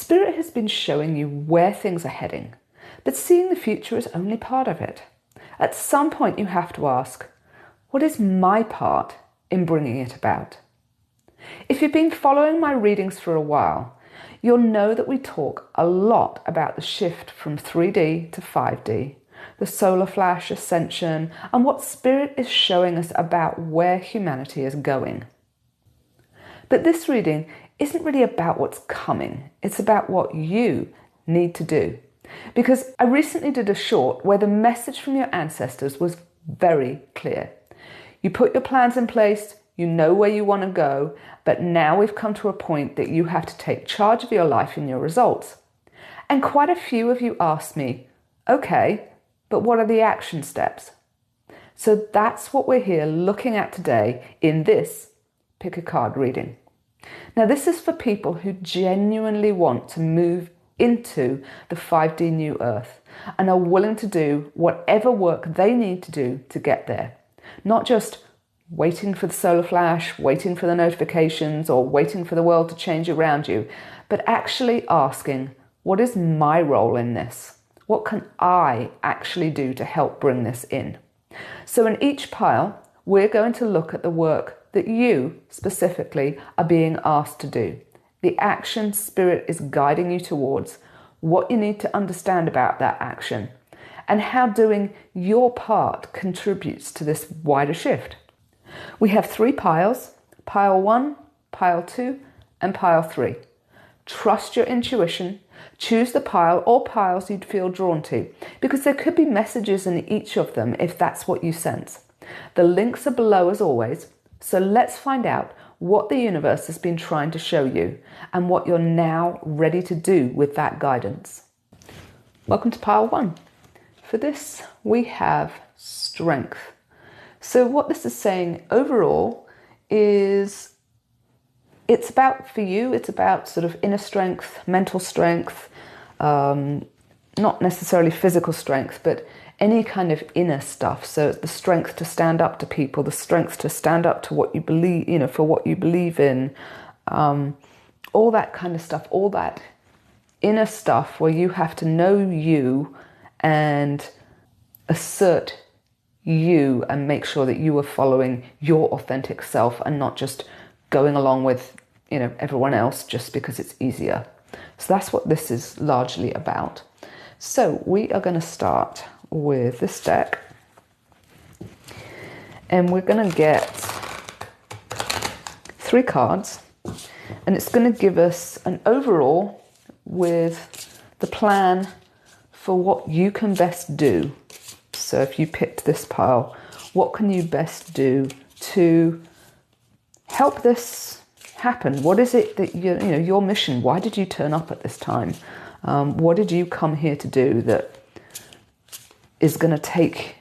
Spirit has been showing you where things are heading, but seeing the future is only part of it. At some point you have to ask, what is my part in bringing it about? If you've been following my readings for a while, you'll know that we talk a lot about the shift from 3D to 5D, the solar flash ascension, and what Spirit is showing us about where humanity is going. But this reading isn't really about what's coming, it's about what you need to do. Because I recently did a short where the message from your ancestors was very clear. You put your plans in place, you know where you want to go, but now we've come to a point that you have to take charge of your life and your results. And quite a few of you asked me, okay, but what are the action steps? So that's what we're here looking at today in this Pick a Card reading. Now this is for people who genuinely want to move into the 5D New Earth and are willing to do whatever work they need to do to get there. Not just waiting for the solar flash, waiting for the notifications, or waiting for the world to change around you, but actually asking, what is my role in this? What can I actually do to help bring this in? So in each pile, we're going to look at the work that you specifically are being asked to do. The action Spirit is guiding you towards, what you need to understand about that action, and how doing your part contributes to this wider shift. We have 3 piles, pile 1, pile 2, and pile 3. Trust your intuition, choose the pile or piles you'd feel drawn to, because there could be messages in each of them if that's what you sense. The links are below as always, so let's find out what the universe has been trying to show you and what you're now ready to do with that guidance. Welcome to pile 1. For this, we have strength. So what this is saying overall is it's about, for you, it's about sort of inner strength, mental strength, not necessarily physical strength, but any kind of inner stuff. So the strength to stand up to people, the strength to stand up to what you believe, for what you believe in, all that kind of stuff, all that inner stuff where you have to know you and assert you and make sure that you are following your authentic self and not just going along with, everyone else just because it's easier. So that's what this is largely about. So we are going to start with this deck, and we're going to get 3 cards, and it's going to give us an overall with the plan for what you can best do. So if you picked this pile, what can you best do to help this happen? What is it that your mission? Why did you turn up at this time? What did you come here to do that is going to take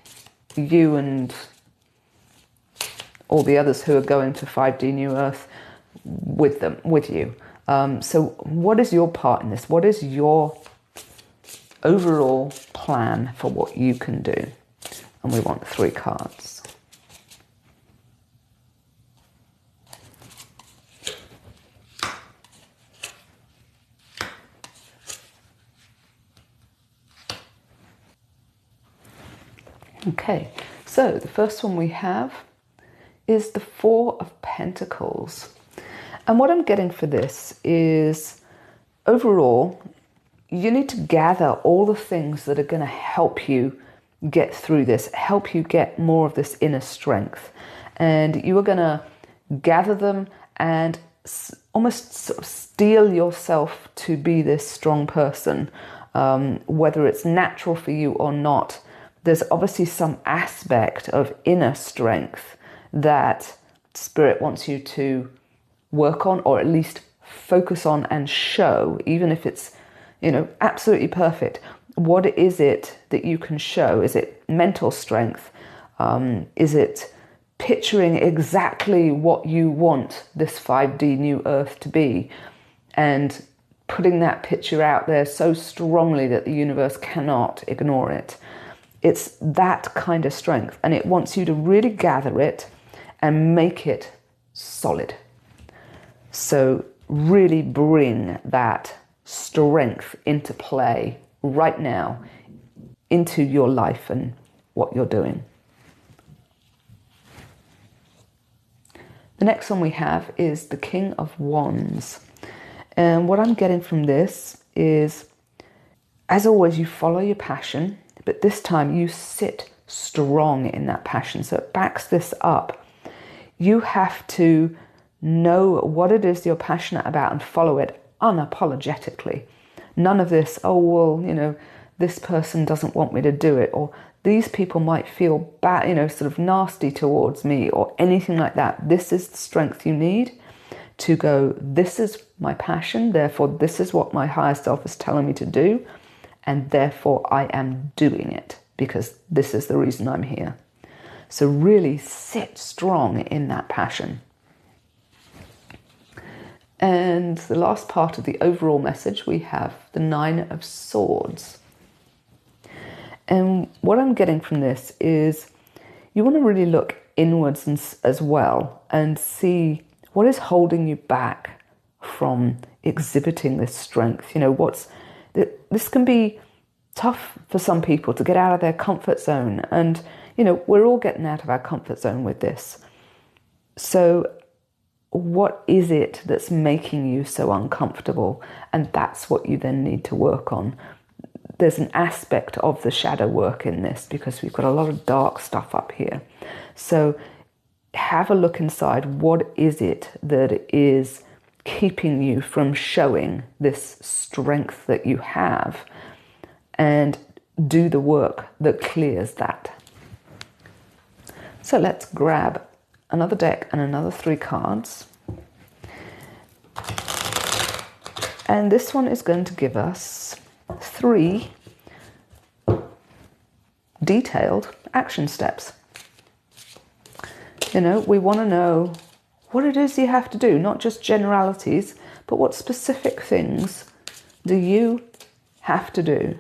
you and all the others who are going to 5D New Earth with you? So what is your part in this? What is your overall plan for what you can do? And we want 3 cards. Okay, so the first one we have is the 4 of Pentacles. And what I'm getting for this is, overall, you need to gather all the things that are going to help you get through this, help you get more of this inner strength. And you are going to gather them and almost sort of steel yourself to be this strong person, whether it's natural for you or not. There's obviously some aspect of inner strength that Spirit wants you to work on, or at least focus on and show, even if it's, absolutely perfect. What is it that you can show? Is it mental strength? Is it picturing exactly what you want this 5D New Earth to be and putting that picture out there so strongly that the universe cannot ignore it? It's that kind of strength, and it wants you to really gather it and make it solid. So really bring that strength into play right now into your life and what you're doing. The next one we have is the King of Wands. And what I'm getting from this is, as always, you follow your passion, but this time you sit strong in that passion. So it backs this up. You have to know what it is you're passionate about and follow it unapologetically. None of this, oh, well, this person doesn't want me to do it, or these people might feel bad, sort of nasty towards me, or anything like that. This is the strength you need to go, this is my passion, therefore this is what my higher self is telling me to do, and therefore I am doing it because this is the reason I'm here. So really sit strong in that passion. And the last part of the overall message, we have the Nine of Swords. And what I'm getting from this is you want to really look inwards as well and see what is holding you back from exhibiting this strength. This can be tough for some people to get out of their comfort zone. And, we're all getting out of our comfort zone with this. So what is it that's making you so uncomfortable? And that's what you then need to work on. There's an aspect of the shadow work in this because we've got a lot of dark stuff up here. So have a look inside. What is it that is keeping you from showing this strength that you have? And do the work that clears that. So let's grab another deck and another 3 cards. And this one is going to give us 3 detailed action steps. We want to know what it is you have to do, not just generalities, but what specific things do you have to do.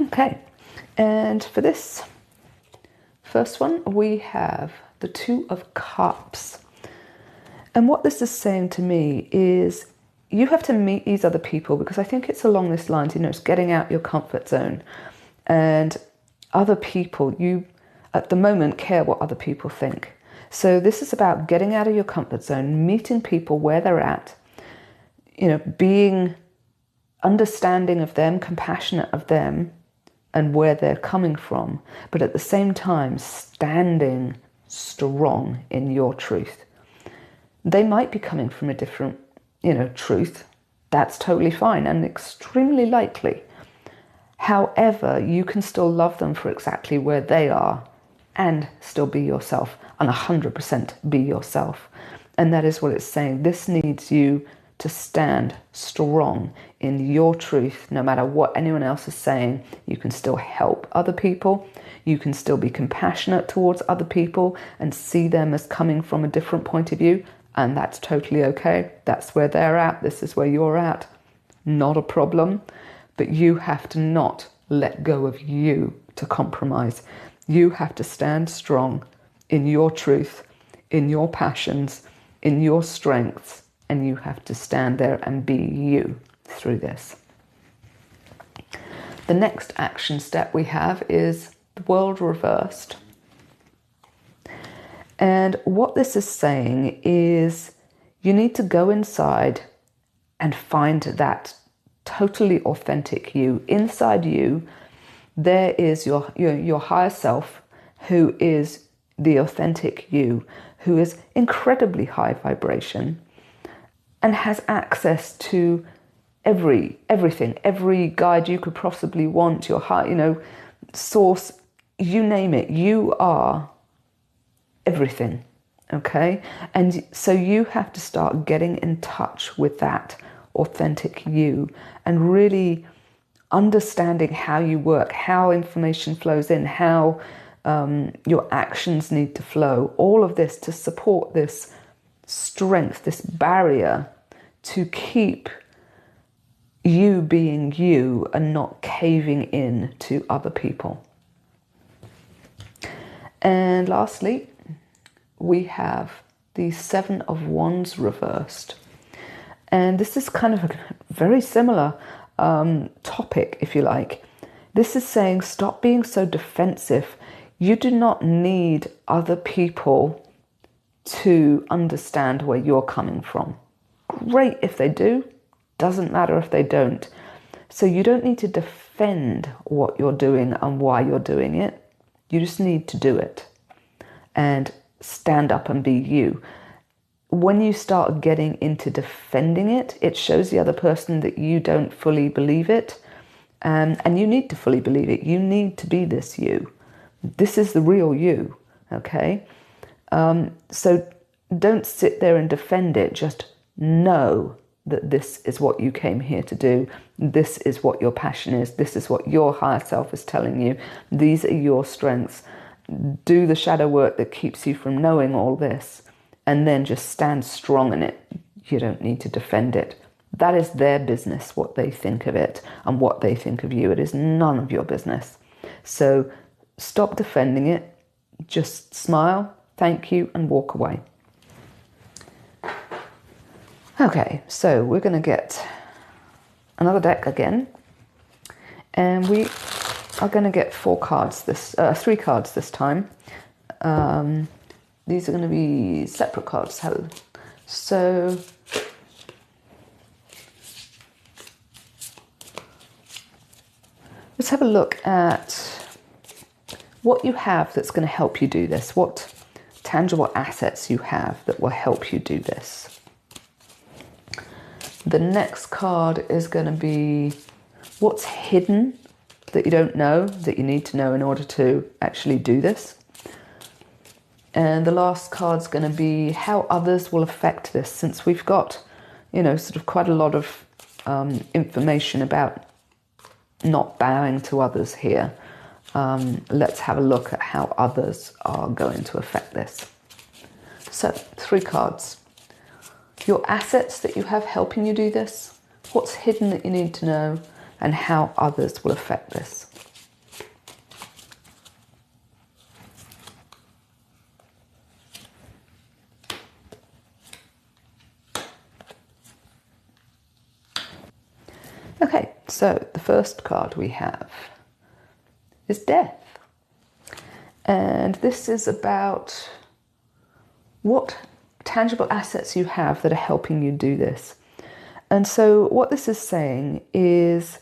Okay, and for this first one, we have the 2 of Cups. And what this is saying to me is you have to meet these other people, because I think it's along this line, it's getting out your comfort zone. And other people, you at the moment care what other people think. So this is about getting out of your comfort zone, meeting people where they're at, being understanding of them, compassionate of them, and where they're coming from, but at the same time standing strong in your truth. They might be coming from a different, truth. That's totally fine and extremely likely. However, you can still love them for exactly where they are and still be yourself, and 100% be yourself. And that is what it's saying. This needs you to stand strong in your truth. No matter what anyone else is saying, you can still help other people. You can still be compassionate towards other people and see them as coming from a different point of view. And that's totally okay. That's where they're at. This is where you're at. Not a problem. But you have to not let go of you to compromise. You have to stand strong in your truth, in your passions, in your strengths. And you have to stand there and be you through this. The next action step we have is the World reversed. And what this is saying is you need to go inside and find that totally authentic you. Inside you, there is your higher self, who is the authentic you, who is incredibly high vibration, and has access to everything, every guide you could possibly want, your heart, source, you name it. You are everything, okay? And so you have to start getting in touch with that authentic you and really understanding how you work, how information flows in, how your actions need to flow, all of this to support this strength, this barrier to keep you being you and not caving in to other people. And lastly, we have the Seven of Wands reversed. And this is kind of a very similar topic, if you like. This is saying stop being so defensive. You do not need other people to understand where you're coming from. Great if they do, doesn't matter if they don't. So you don't need to defend what you're doing and why you're doing it. You just need to do it and stand up and be you. When you start getting into defending it, it shows the other person that you don't fully believe it. And you need to fully believe it. You need to be this you. This is the real you, okay? So don't sit there and defend it. Just know that this is what you came here to do. This is what your passion is. This is what your higher self is telling you. These are your strengths. Do the shadow work that keeps you from knowing all this, and then just stand strong in it. You don't need to defend it. That is their business, what they think of it and what they think of you. It is none of your business. So stop defending it. Just smile, thank you, and walk away. Okay, so we're going to get another deck again, and we are going to get 3 cards this time. These are going to be separate cards. So let's have a look at what you have that's going to help you do this. What tangible assets you have that will help you do this. The next card is going to be what's hidden that you don't know, that you need to know in order to actually do this. And the last card's going to be how others will affect this, since we've got, sort of quite a lot of information about not bowing to others here. Let's have a look at how others are going to affect this. So, 3 cards. Your assets that you have helping you do this, what's hidden that you need to know, and how others will affect this. Okay, so the first card we have is Death. And this is about what tangible assets you have that are helping you do this. And so what this is saying is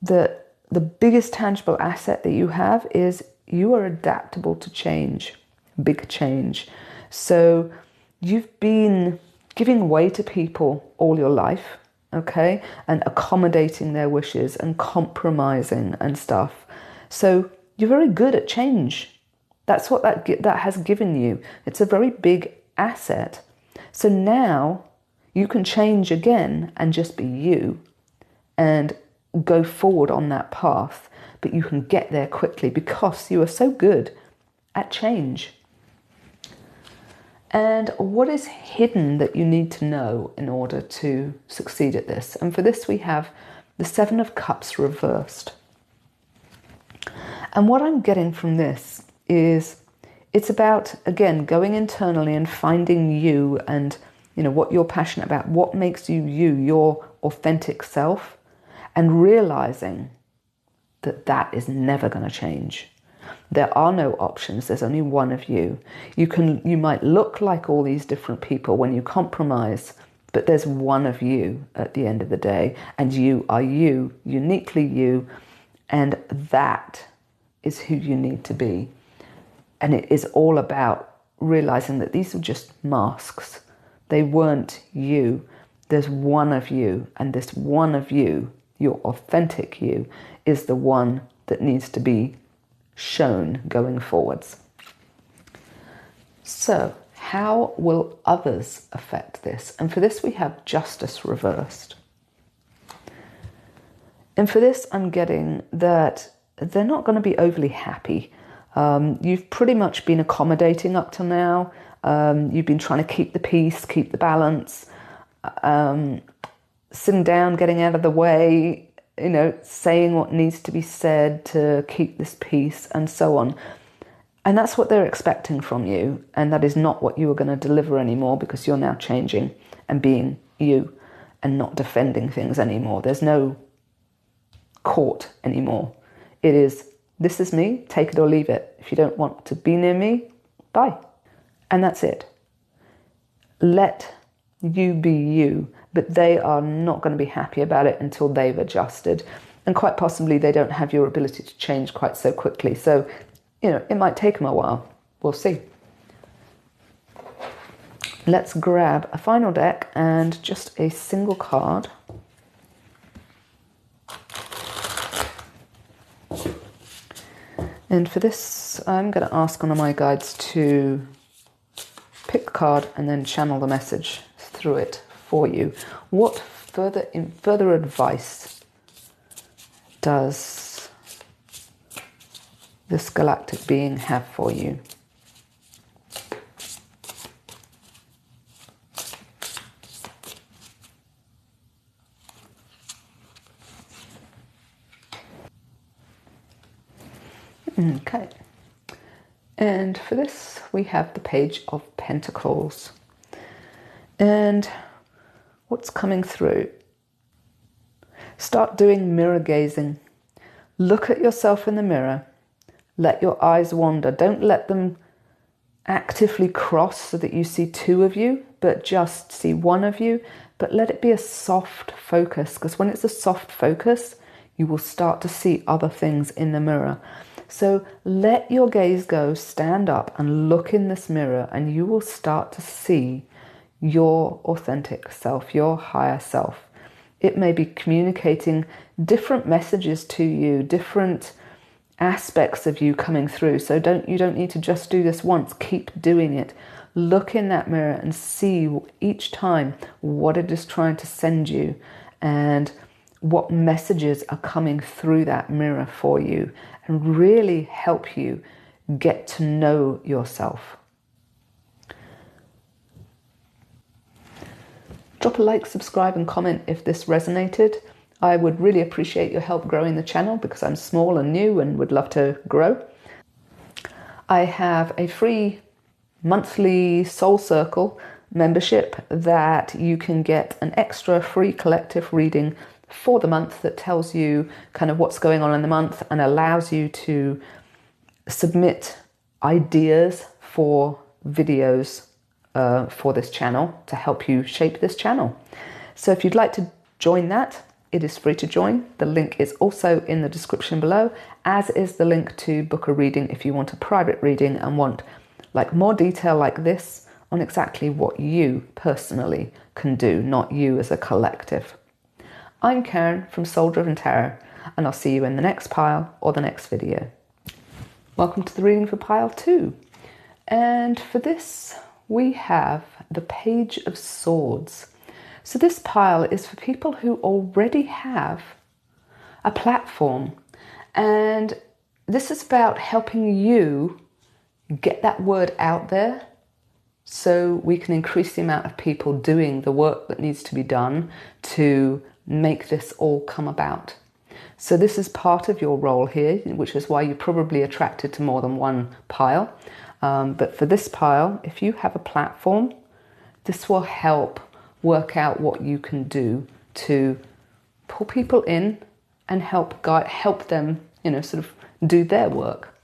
that the biggest tangible asset that you have is you are adaptable to change, big change. So you've been giving way to people all your life, okay, and accommodating their wishes and compromising and stuff. So you're very good at change. That's what that has given you. It's a very big asset. So now you can change again and just be you and go forward on that path, but you can get there quickly because you are so good at change. And what is hidden that you need to know in order to succeed at this? And for this we have the 7 of Cups reversed. And what I'm getting from this is it's about, again, going internally and finding you and, what you're passionate about, what makes you you, your authentic self, and realizing that that is never going to change. There are no options. There's only one of you. You might look like all these different people when you compromise, but there's one of you at the end of the day, and you are you, uniquely you, and that is who you need to be. And it is all about realizing that these are just masks. They weren't you. There's one of you, and this one of you, your authentic you, is the one that needs to be shown going forwards. So, how will others affect this? And for this we have Justice reversed. And for this I'm getting that they're not going to be overly happy. You've pretty much been accommodating up till now. You've been trying to keep the peace, keep the balance, sitting down, getting out of the way, saying what needs to be said to keep this peace and so on. And that's what they're expecting from you. And that is not what you are going to deliver anymore, because you're now changing and being you and not defending things anymore. There's no court anymore. It is, this is me, take it or leave it. If you don't want to be near me, bye. And that's it. Let you be you, but they are not going to be happy about it until they've adjusted. And quite possibly they don't have your ability to change quite so quickly. So, it might take them a while. We'll see. Let's grab a final deck and just a single card. And for this, I'm going to ask one of my guides to pick the card and then channel the message through it for you. What further advice does this galactic being have for you? Okay. And for this, we have the Page of Pentacles. And what's coming through? Start doing mirror gazing. Look at yourself in the mirror. Let your eyes wander. Don't let them actively cross so that you see two of you, but just see one of you. But let it be a soft focus, because when it's a soft focus, you will start to see other things in the mirror. So let your gaze go, stand up and look in this mirror, and you will start to see your authentic self, your higher self. It may be communicating different messages to you, different aspects of you coming through. So you don't need to just do this once. Keep doing it. Look in that mirror and see each time what it is trying to send you and what messages are coming through that mirror for you, and really help you get to know yourself. Drop a like, subscribe and comment if this resonated. I would really appreciate your help growing the channel, because I'm small and new and would love to grow. I have a free monthly Soul Circle membership that you can get an extra free collective reading for the month that tells you kind of what's going on in the month and allows you to submit ideas for videos for this channel to help you shape this channel. So if you'd like to join that, it is free to join. The link is also in the description below, as is the link to book a reading if you want a private reading and want more detail like this on exactly what you personally can do, not you as a collective. I'm Karen from Soul Driven Tarot, and I'll see you in the next pile or the next video. Welcome to the reading for pile 2. And for this, we have the Page of Swords. So this pile is for people who already have a platform, and this is about helping you get that word out there so we can increase the amount of people doing the work that needs to be done to make this all come about. So this is part of your role here, which is why you're probably attracted to more than one pile. But for this pile, if you have a platform, this will help work out what you can do to pull people in and help them, sort of do their work.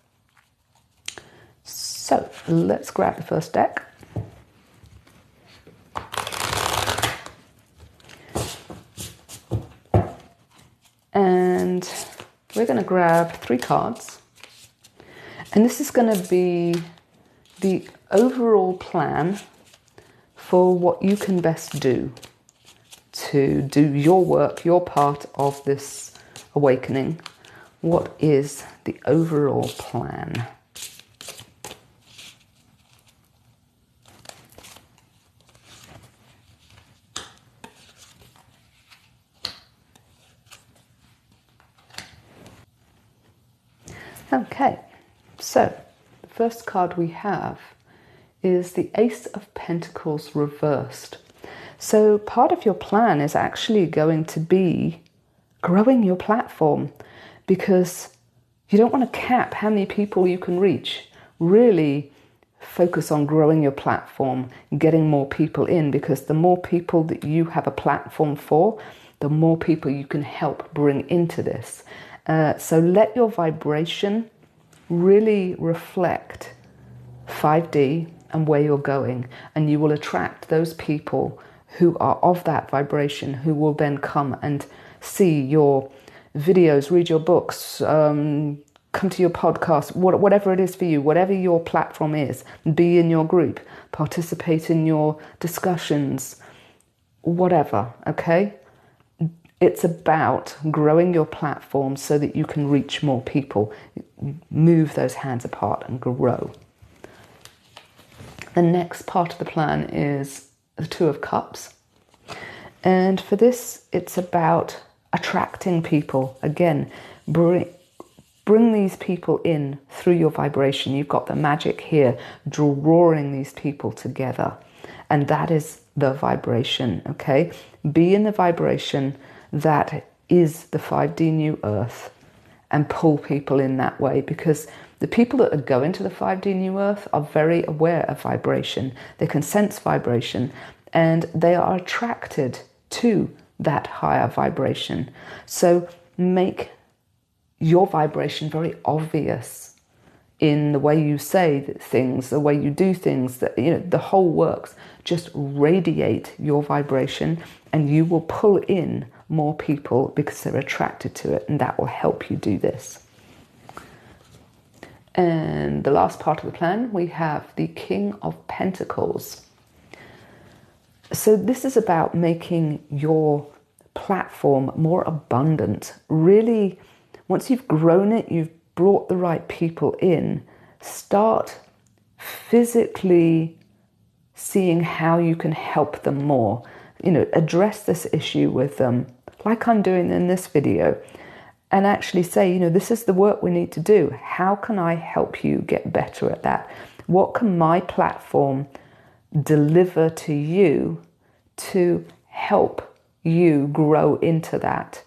So let's grab the first deck. And we're going to grab 3 cards. And this is going to be the overall plan for what you can best do to do your work, your part of this awakening. What is the overall plan? Okay, so the first card we have is the Ace of Pentacles reversed. So part of your plan is actually going to be growing your platform, because you don't want to cap how many people you can reach. Really focus on growing your platform, getting more people in, because the more people that you have a platform for, the more people you can help bring into this. So let your vibration really reflect 5D and where you're going, and you will attract those people who are of that vibration, who will then come and see your videos, read your books, come to your podcast, whatever it is for you, whatever your platform is, be in your group, participate in your discussions, whatever, okay? It's about growing your platform so that you can reach more people, move those hands apart and grow. The next part of the plan is the Two of Cups. And for this, it's about attracting people. Again, bring these people in through your vibration. You've got the magic here, drawing these people together. And that is the vibration, okay? Be in the vibration that is the 5D New Earth and pull people in that way, because the people that are going to the 5D New Earth are very aware of vibration. They can sense vibration and they are attracted to that higher vibration. So make your vibration very obvious in the way you say things, the way you do things, that, you know, the whole works. Just radiate your vibration and you will pull in more people because they're attracted to it, and that will help you do this. And the last part of the plan, we have the King of Pentacles. So this is about making your platform more abundant. Really, once you've grown it, you've brought the right people in, start physically seeing how you can help them more. You know, address this issue with them, like I'm doing in this video, and actually say, you know, this is the work we need to do. How can I help you get better at that? What can my platform deliver to you to help you grow into that?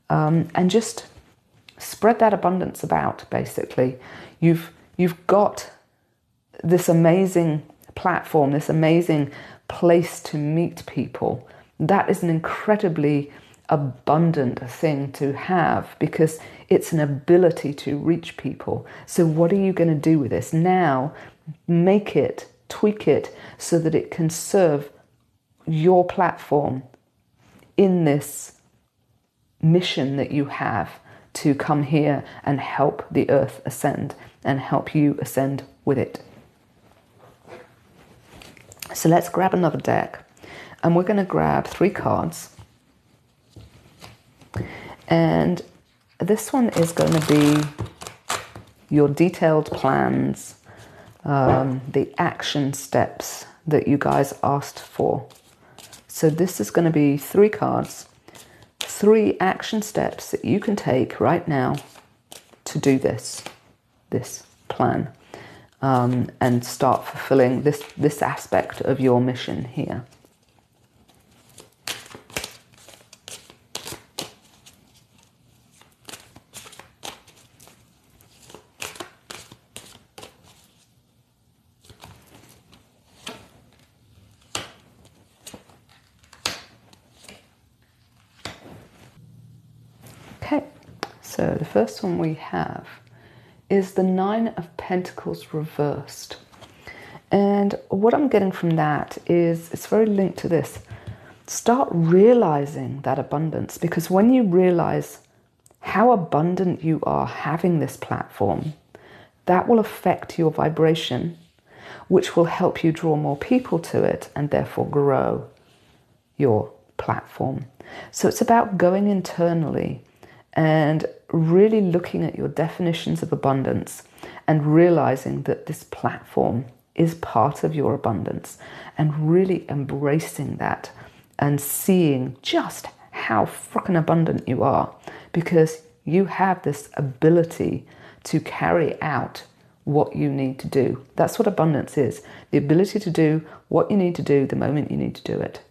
And just spread that abundance about, basically. You've got this amazing platform, this amazing place to meet people. That is an incredibly abundant thing to have, because it's an ability to reach people. So what are you going to do with this? Now, make it, tweak it, so that it can serve your platform in this mission that you have to come here and help the earth ascend and help you ascend with it. So let's grab another deck, and we're going to grab 3 cards. And this one is going to be your detailed plans, the action steps that you guys asked for. So this is going to be 3 cards, 3 action steps that you can take right now to do this plan, and start fulfilling this aspect of your mission here. Okay, so the first one we have is the 9 of Pentacles reversed. And what I'm getting from that is, it's very linked to this. Start realizing that abundance, because when you realize how abundant you are having this platform, that will affect your vibration, which will help you draw more people to it and therefore grow your platform. So it's about going internally and really looking at your definitions of abundance and realizing that this platform is part of your abundance, and really embracing that and seeing just how freaking abundant you are, because you have this ability to carry out what you need to do. That's what abundance is, the ability to do what you need to do the moment you need to do it.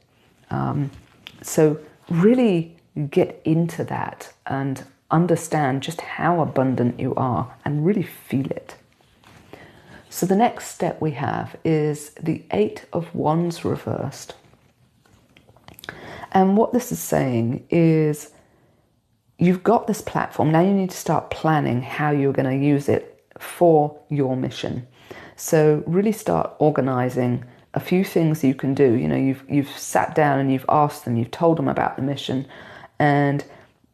So really get into that and understand just how abundant you are and really feel it. So the next step we have is the Eight of Wands reversed. And what this is saying is you've got this platform. Now you need to start planning how you're going to use it for your mission. So really start organizing a few things you can do. You know, you've sat down and you've asked them, you've told them about the mission, and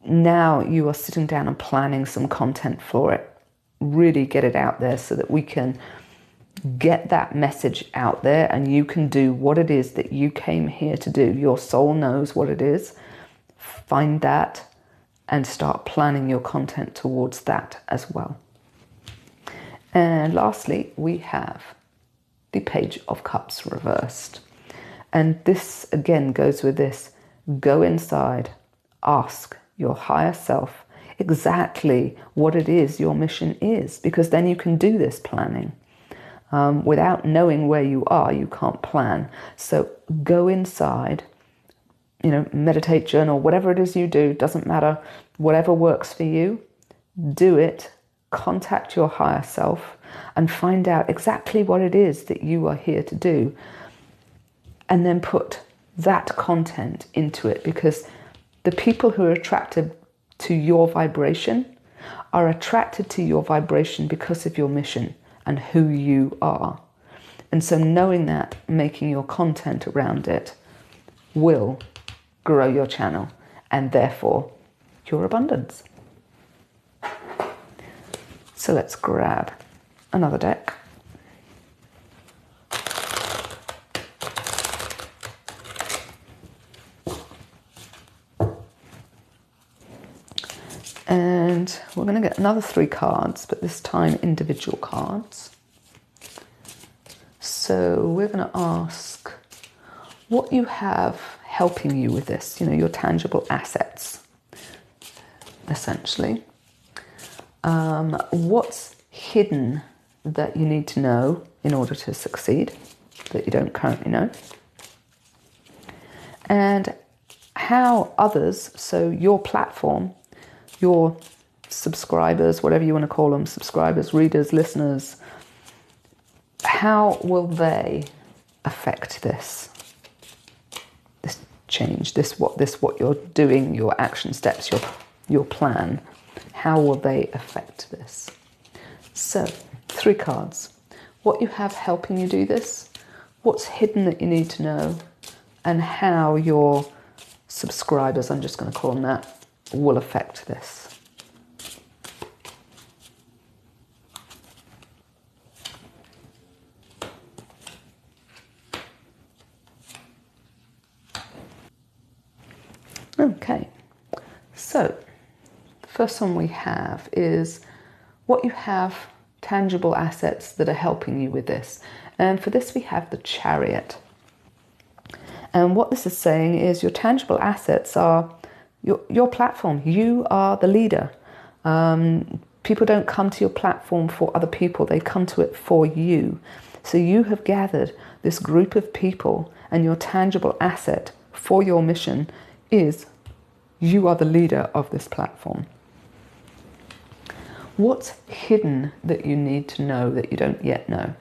now you are sitting down and planning some content for it. Really get it out there so that we can get that message out there and you can do what it is that you came here to do. Your soul knows what it is. Find that and start planning your content towards that as well. And lastly, we have the Page of Cups reversed. And this again goes with this. Go inside, ask your higher self exactly what it is your mission is, because then you can do this planning. Without knowing where you are, you can't plan. So go inside, you know, meditate, journal, whatever it is you do, doesn't matter, whatever works for you, do it, contact your higher self and find out exactly what it is that you are here to do. And then put that content into it, because the people who are attracted to your vibration are attracted to your vibration because of your mission and who you are. And so knowing that, making your content around it will grow your channel and therefore your abundance. So let's grab another deck. And we're going to get another 3 cards, but this time individual cards. So we're going to ask what you have helping you with this, you know, your tangible assets, essentially. What's hidden that you need to know in order to succeed, that you don't currently know. And how others, so your platform, your subscribers, whatever you want to call them, subscribers, readers, listeners, how will they affect this change, what you're doing, your action steps, your plan? How will they affect this? So 3 cards. What you have helping you do this, what's hidden that you need to know, and how your subscribers, I'm just going to call them that, will affect this. Okay, so the first one we have is what you have, tangible assets that are helping you with this. And for this we have the Chariot. And what this is saying is your tangible assets are your platform. You are the leader. People don't come to your platform for other people. They come to it for you. So you have gathered this group of people, and your tangible asset for your mission is you are the leader of this platform. What's hidden that you need to know that you don't yet know?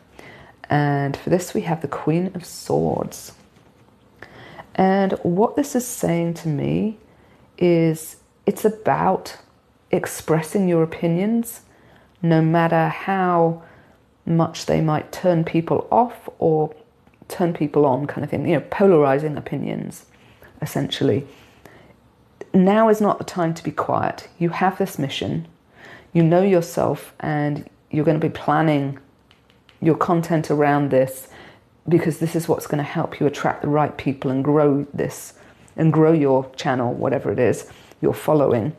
And for this we have the Queen of Swords. And what this is saying to me is it's about expressing your opinions, no matter how much they might turn people off or turn people on, kind of thing, you know, polarizing opinions, essentially. Now is not the time to be quiet. You have this mission, you know yourself, and you're going to be planning your content around this, because this is what's going to help you attract the right people and grow this, and grow your channel, whatever it is you're following.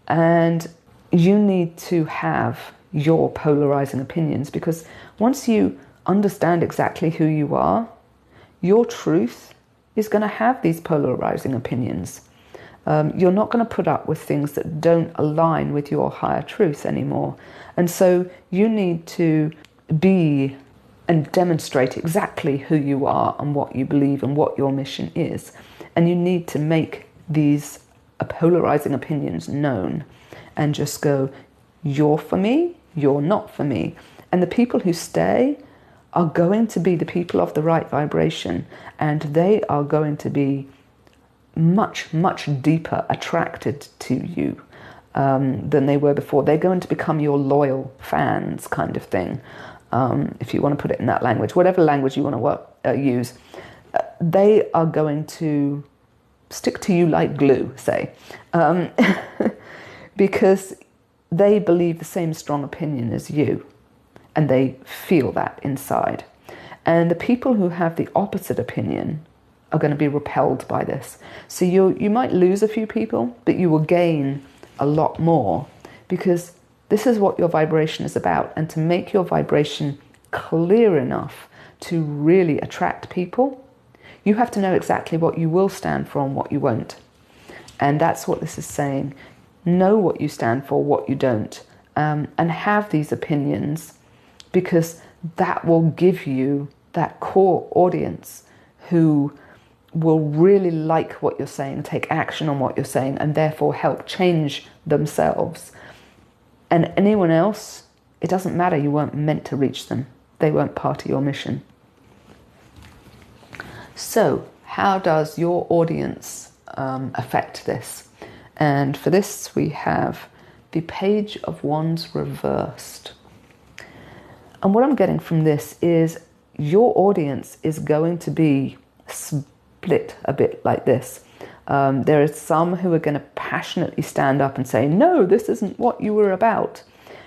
And you need to have your polarizing opinions, because once you understand exactly who you are, your truth is going to have these polarizing opinions. You're not going to put up with things that don't align with your higher truth anymore. And so you need to be and demonstrate exactly who you are and what you believe and what your mission is. And you need to make these a polarizing opinions known and just go, you're for me, you're not for me. And the people who stay are going to be the people of the right vibration, and they are going to be much, much deeper attracted to you than they were before. They're going to become your loyal fans, kind of thing, if you want to put it in that language, whatever language you want to use. They are going to stick to you like glue, say, because they believe the same strong opinion as you, and they feel that inside. And the people who have the opposite opinion are going to be repelled by this. So you might lose a few people, but you will gain a lot more, because this is what your vibration is about. And to make your vibration clear enough to really attract people, you have to know exactly what you will stand for and what you won't. And that's what this is saying. Know what you stand for, what you don't, and have these opinions, because that will give you that core audience who will really like what you're saying, take action on what you're saying, and therefore help change themselves. And anyone else, it doesn't matter, you weren't meant to reach them. They weren't part of your mission. So, how does your audience affect this? And for this, we have the Page of Wands reversed. And what I'm getting from this is your audience is going to be split a bit like this. There are some who are going to passionately stand up and say, no, this isn't what you were about.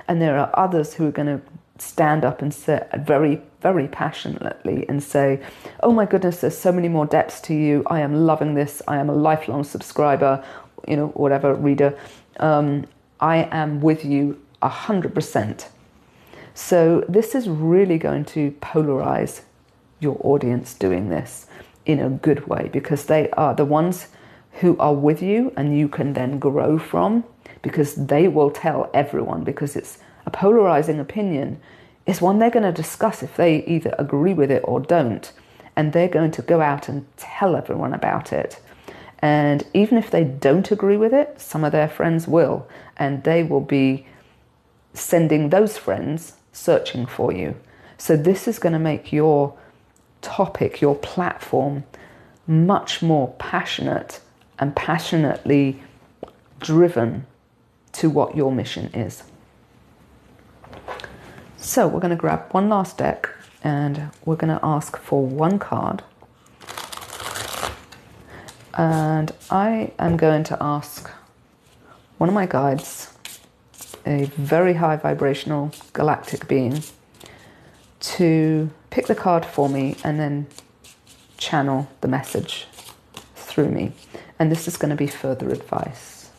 And there are others who are going to stand up and say very, very passionately and say, oh my goodness, there's so many more depths to you. I am loving this. I am a lifelong subscriber, whatever, reader. I am with you 100%. So this is really going to polarize your audience doing this in a good way, because they are the ones who are with you and you can then grow from, because they will tell everyone, because it's a polarizing opinion. Is one they're going to discuss if they either agree with it or don't, and they're going to go out and tell everyone about it. And even if they don't agree with it, some of their friends will, and they will be sending those friends searching for you. So this is going to make your topic, your platform, much more passionate and passionately driven to what your mission is. So we're going to grab one last deck and we're going to ask for one card. And I am going to ask one of my guides, a very high vibrational galactic being, to pick the card for me and then channel the message through me. And this is going to be further advice.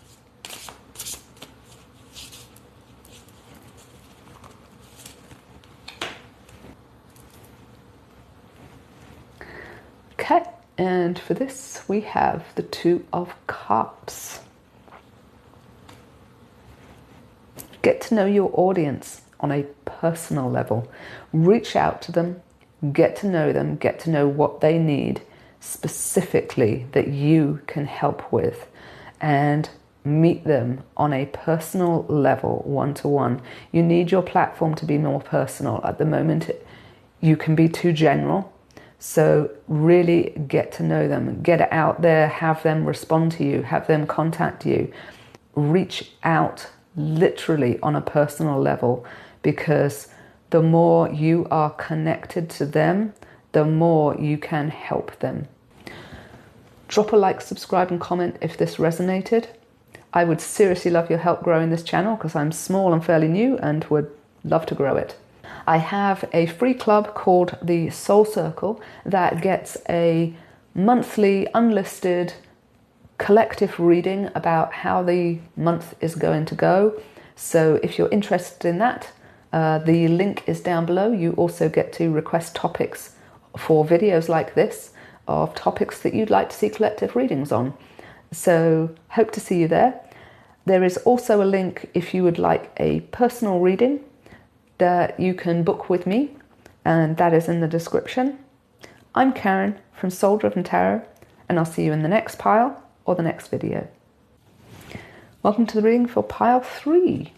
Okay, and for this we have the Two of Cups. Get to know your audience on a personal level. Reach out to them, get to know what they need specifically that you can help with, and meet them on a personal level, one-to-one. You need your platform to be more personal. At the moment, you can be too general. So really get to know them, get it out there, have them respond to you, have them contact you. Reach out literally on a personal level, because the more you are connected to them, the more you can help them. Drop a like, subscribe and comment if this resonated. I would seriously love your help growing this channel, because I'm small and fairly new and would love to grow it. I have a free club called the Soul Circle that gets a monthly unlisted collective reading about how the month is going to go. So if you're interested in that, the link is down below. You also get to request topics for videos like this of topics that you'd like to see collective readings on. So hope to see you there. There is also a link if you would like a personal reading that you can book with me, and that is in the description. I'm Karen from Soul Driven Tarot, and I'll see you in the next pile or the next video. Welcome to the reading for pile 3.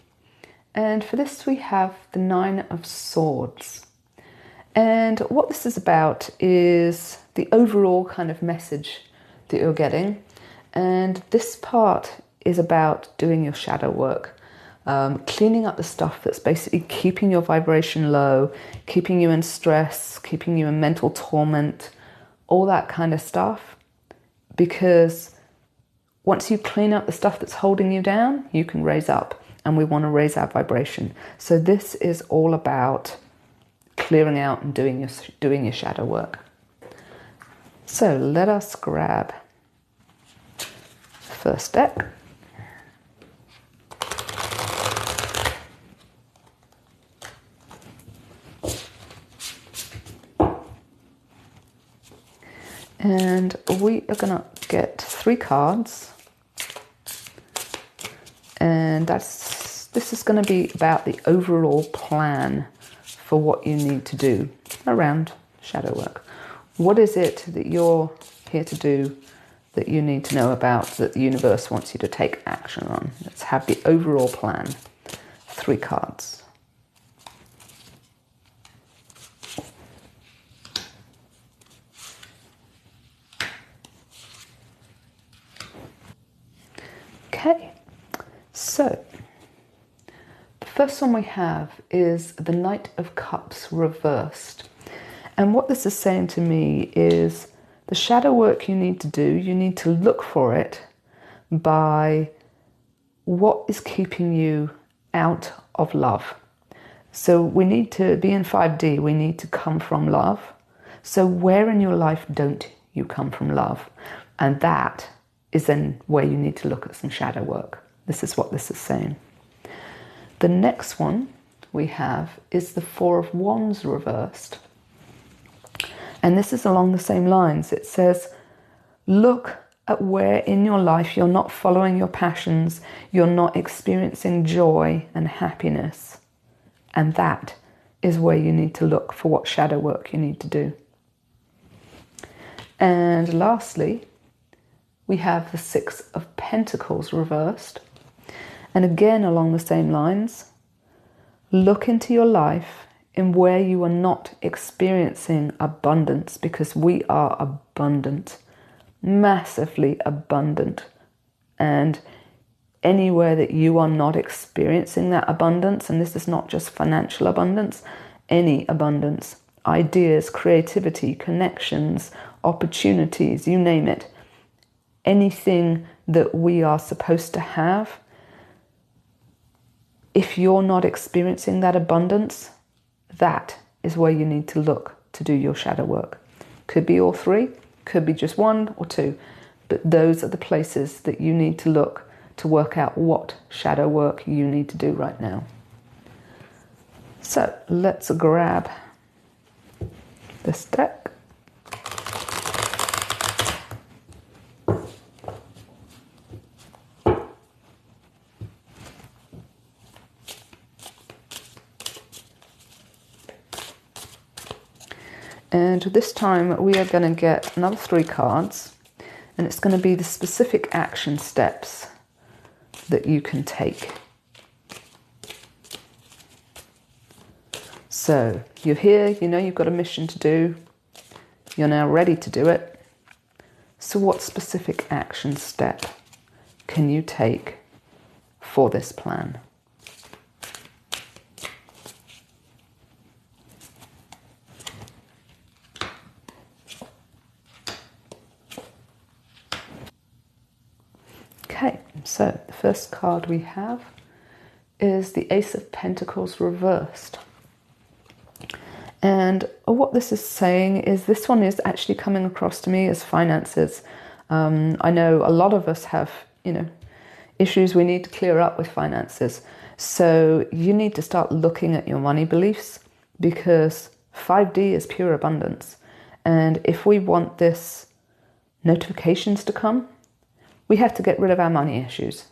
And for this we have the Nine of Swords. And what this is about is the overall kind of message that you're getting. And this part is about doing your shadow work. Cleaning up the stuff that's basically keeping your vibration low, keeping you in stress, keeping you in mental torment, all that kind of stuff. Because once you clean up the stuff that's holding you down, you can raise up, and we want to raise our vibration. So this is all about clearing out and doing your shadow work. So let us grab the first deck. And we are going to get 3 cards. And this is going to be about the overall plan for what you need to do around shadow work. What is it that you're here to do that you need to know about, that the universe wants you to take action on? Let's have the overall plan. 3 cards. Okay, so the first one we have is the Knight of Cups reversed. And what this is saying to me is the shadow work you need to do, you need to look for it by what is keeping you out of love. So we need to be in 5D, we need to come from love. So where in your life don't you come from love? And that is then where you need to look at some shadow work. This is what this is saying. The next one we have is the Four of Wands reversed. And this is along the same lines. It says, look at where in your life you're not following your passions, you're not experiencing joy and happiness. And that is where you need to look for what shadow work you need to do. And lastly, we have the Six of Pentacles reversed. And again, along the same lines, look into your life in where you are not experiencing abundance, because we are abundant, massively abundant. And anywhere that you are not experiencing that abundance, and this is not just financial abundance, any abundance, ideas, creativity, connections, opportunities, you name it, anything that we are supposed to have, if you're not experiencing that abundance, that is where you need to look to do your shadow work. Could be all 3, could be just 1 or 2, but those are the places that you need to look to work out what shadow work you need to do right now. So let's grab this deck. And this time we are going to get another 3 cards, and it's going to be the specific action steps that you can take. So you're here, you know you've got a mission to do, you're now ready to do it. So what specific action step can you take for this plan? Okay, so the first card we have is the Ace of Pentacles reversed. And what this is saying is this one is actually coming across to me as finances. I know a lot of us have, issues we need to clear up with finances. So you need to start looking at your money beliefs, because 5D is pure abundance. And if we want this notifications to come, we have to get rid of our money issues,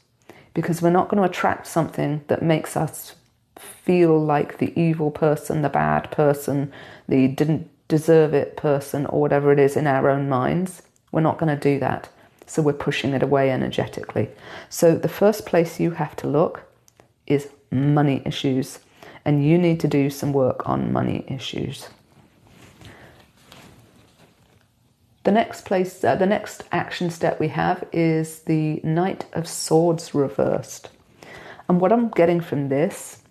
because we're not going to attract something that makes us feel like the evil person, the bad person, the didn't deserve it person, or whatever it is in our own minds. We're not going to do that. So we're pushing it away energetically. So the first place you have to look is money issues. And you need to do some work on money issues. The next action step we have is the Knight of Swords reversed. And what I'm getting from this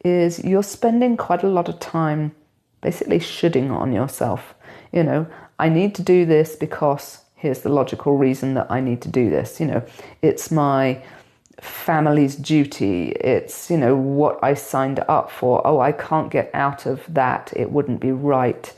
is you're spending quite a lot of time basically shoulding on yourself. You know, I need to do this because here's the logical reason that I need to do this. You know, it's my family's duty. It's, you know, what I signed up for. Oh, I can't get out of that. It wouldn't be right.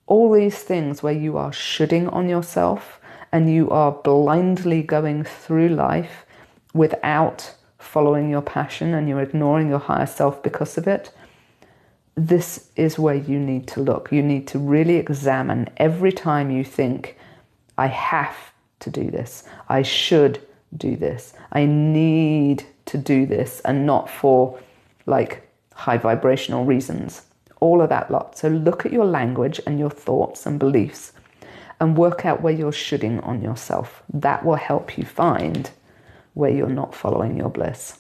All these things where you are shoulding on yourself and you are blindly going through life without following your passion and you're ignoring your higher self because of it. This is where you need to look. You need to really examine every time you think, I have to do this. I should do this. I need to do this, and not for like high vibrational reasons. All of that lot. So look at your language and your thoughts and beliefs and work out where you're shoulding on yourself. That will help you find where you're not following your bliss.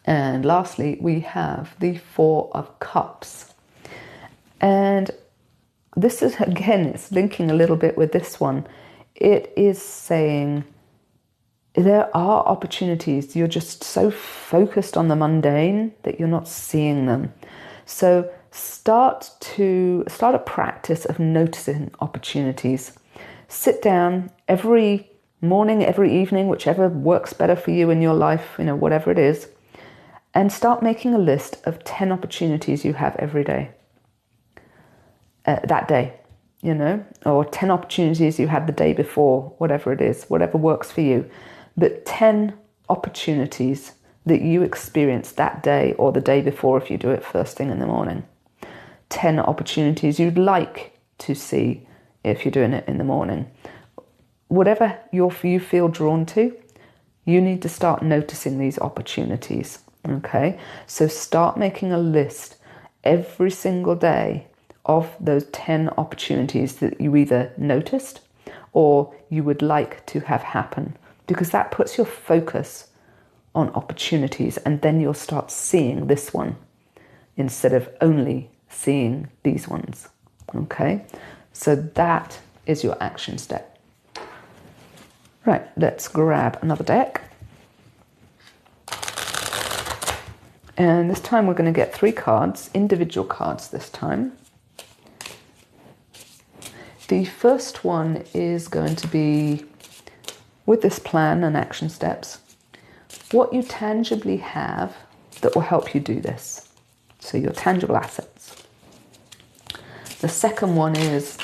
And lastly, we have the Four of Cups. And this is, again, it's linking a little bit with this one. It is saying there are opportunities. You're just so focused on the mundane that you're not seeing them. So start a practice of noticing opportunities. Sit down every morning, every evening, whichever works better for you in your life, you know, whatever it is, and start making a list of 10 opportunities you have every day. That day, you know, or 10 opportunities you had the day before, whatever it is, whatever works for you. But 10 opportunities that you experienced that day or the day before if you do it first thing in the morning. 10 opportunities you'd like to see if you're doing it in the morning. Whatever you feel drawn to, you need to start noticing these opportunities. Okay, so start making a list every single day of those 10 opportunities that you either noticed or you would like to have happen, because that puts your focus on opportunities, and then you'll start seeing this one instead of only seeing these ones. Okay, so that is your action step. Right, let's grab another deck. And this time we're going to get 3 cards, individual cards this time. The first one is going to be, with this plan and action steps, what you tangibly have that will help you do this. So your tangible assets. The second one is,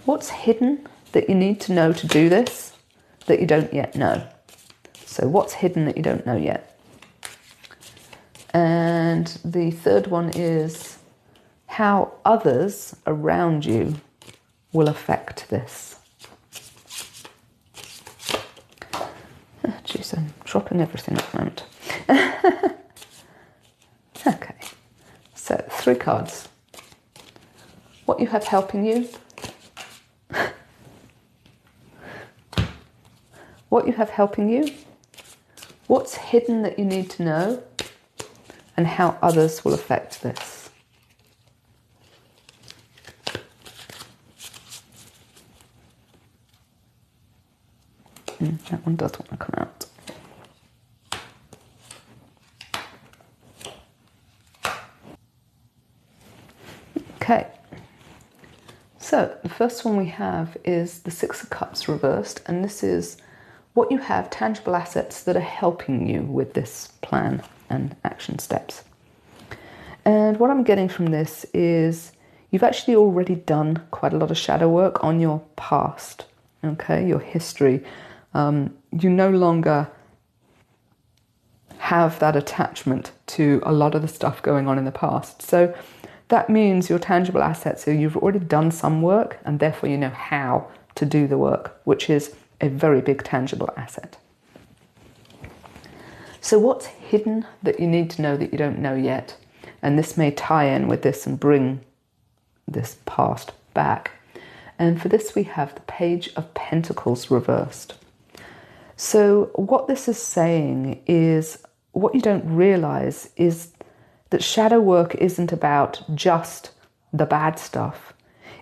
what's hidden that you need to know to do this that you don't yet know? So what's hidden that you don't know yet? And the third one is how others around you will affect this. Jeez, I'm dropping everything at the moment. Okay, so 3 cards. What you have helping you. What you have helping you. What's hidden that you need to know, and how others will affect this. That one does want to come out. Okay, so the first one we have is the 6 of Cups reversed, and this is what you have, tangible assets that are helping you with this plan and action steps. And what I'm getting from this is you've actually already done quite a lot of shadow work on your past, okay, your history. You no longer have that attachment to a lot of the stuff going on in the past. So that means your tangible assets, so you've already done some work, and therefore you know how to do the work, which is a very big tangible asset. So what's hidden that you need to know that you don't know yet? And this may tie in with this and bring this past back. And for this, we have the Page of Pentacles reversed. So what this is saying is, what you don't realize is that shadow work isn't about just the bad stuff.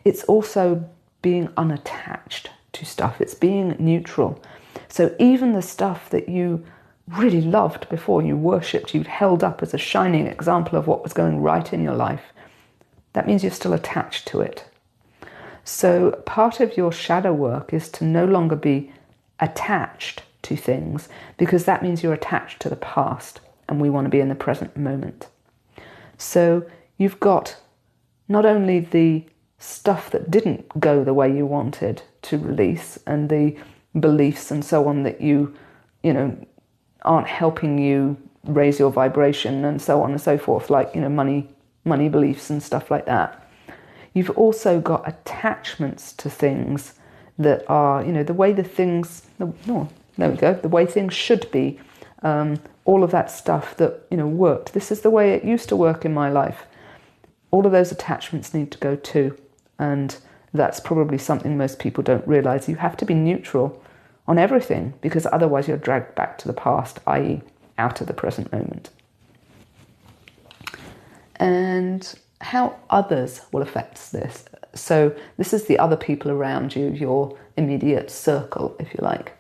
It's also being unattached to stuff. It's being neutral. So even the stuff that you really loved before, you worshipped, you'd held up as a shining example of what was going right in your life, that means you're still attached to it. So part of your shadow work is to no longer be attached to things, because that means you're attached to the past, and we want to be in the present moment. So you've got not only the stuff that didn't go the way you wanted to release, and the beliefs and so on that you aren't helping you raise your vibration and so on and so forth, like money beliefs and stuff like that. You've also got attachments to things that are the way the things there we go, the way things should be, all of that stuff that worked. This is the way it used to work in my life. All of those attachments need to go too. And that's probably something most people don't realize. You have to be neutral on everything, because otherwise you're dragged back to the past, i.e. out of the present moment. And how others will affect this. So this is the other people around you, your immediate circle, if you like.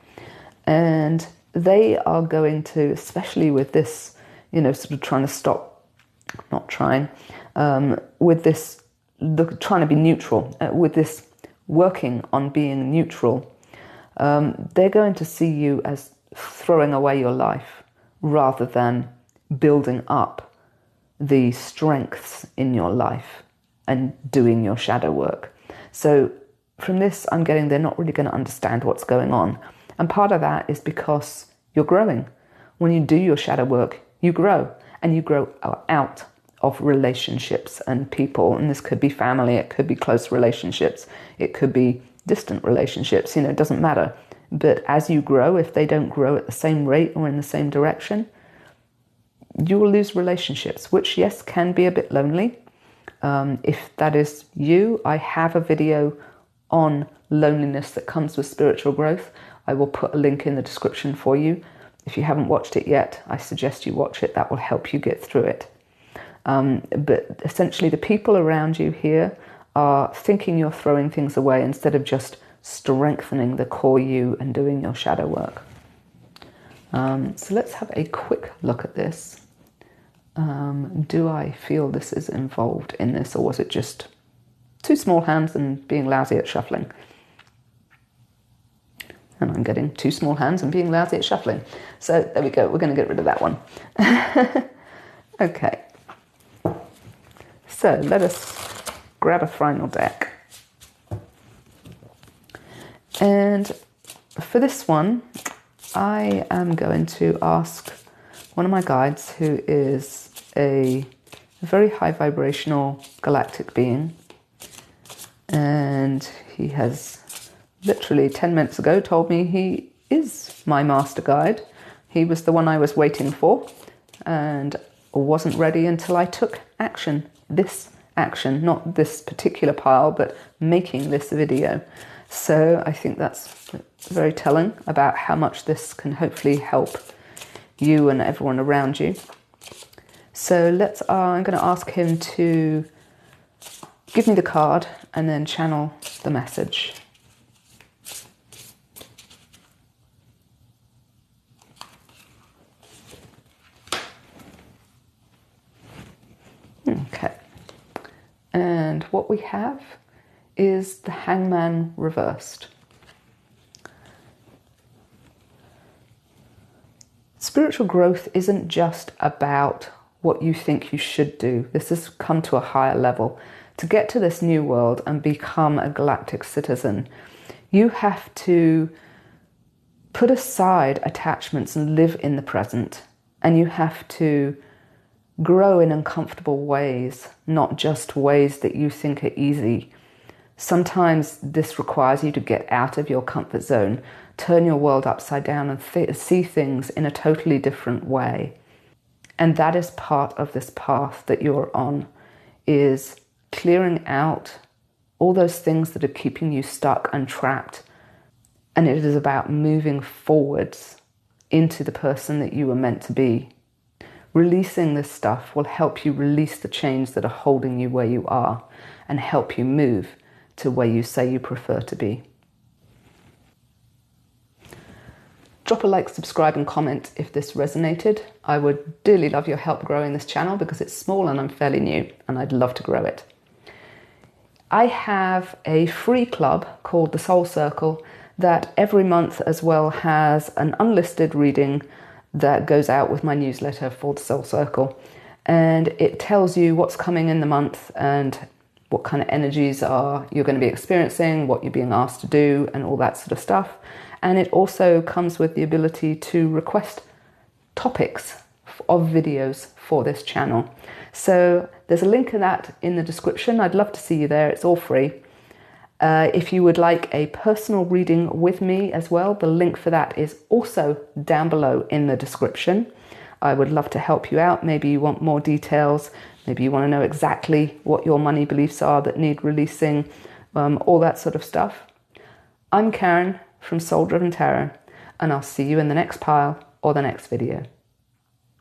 And they are going to, especially with this, sort of trying to stop, not trying, with this, trying to be neutral, with this working on being neutral, they're going to see you as throwing away your life rather than building up the strengths in your life and doing your shadow work. So from this, I'm getting they're not really going to understand what's going on. And part of that is because you're growing. When you do your shadow work, you grow, and you grow out of relationships and people. And this could be family, it could be close relationships, it could be distant relationships, it doesn't matter. But as you grow, if they don't grow at the same rate or in the same direction, you will lose relationships, which, yes, can be a bit lonely. If that is you, I have a video on loneliness that comes with spiritual growth. I will put a link in the description for you. If you haven't watched it yet, I suggest you watch it. That will help you get through it. But essentially, the people around you here are thinking you're throwing things away instead of just strengthening the core you and doing your shadow work. So let's have a quick look at this. Do I feel this is involved in this, or was it just two small hands and being lousy at shuffling? And I'm getting two small hands and being lousy at shuffling. So there we go. We're going to get rid of that one. Okay. So let us grab a final deck. And for this one, I am going to ask one of my guides, who is a very high vibrational galactic being. And he has literally 10 minutes ago told me he is my master guide. He was the one I was waiting for and wasn't ready until I took action. This action, not this particular pile, but making this video. So I think that's very telling about how much this can hopefully help you and everyone around you. So I'm going to ask him to give me the card and then channel the message. Okay. And what we have is the Hangman reversed. Spiritual growth isn't just about what you think you should do. This has come to a higher level. To get to this new world and become a galactic citizen, you have to put aside attachments and live in the present. And you have to grow in uncomfortable ways, not just ways that you think are easy. Sometimes this requires you to get out of your comfort zone, turn your world upside down and see things in a totally different way. And that is part of this path that you're on, is clearing out all those things that are keeping you stuck and trapped. And it is about moving forwards into the person that you were meant to be. Releasing this stuff will help you release the chains that are holding you where you are and help you move to where you say you prefer to be. Drop a like, subscribe and comment if this resonated. I would dearly love your help growing this channel because it's small and I'm fairly new and I'd love to grow it. I have a free club called the Soul Circle that every month as well has an unlisted reading that goes out with my newsletter for the Soul Circle. And it tells you what's coming in the month and what kind of energies you're going to be experiencing, what you're being asked to do and all that sort of stuff. And it also comes with the ability to request topics of videos for this channel. So there's a link to that in the description. I'd love to see you there. It's all free. If you would like a personal reading with me as well, the link for that is also down below in the description. I would love to help you out. Maybe you want more details. Maybe you want to know exactly what your money beliefs are that need releasing, all that sort of stuff. I'm Karen from Soul Driven Tarot, and I'll see you in the next pile or the next video.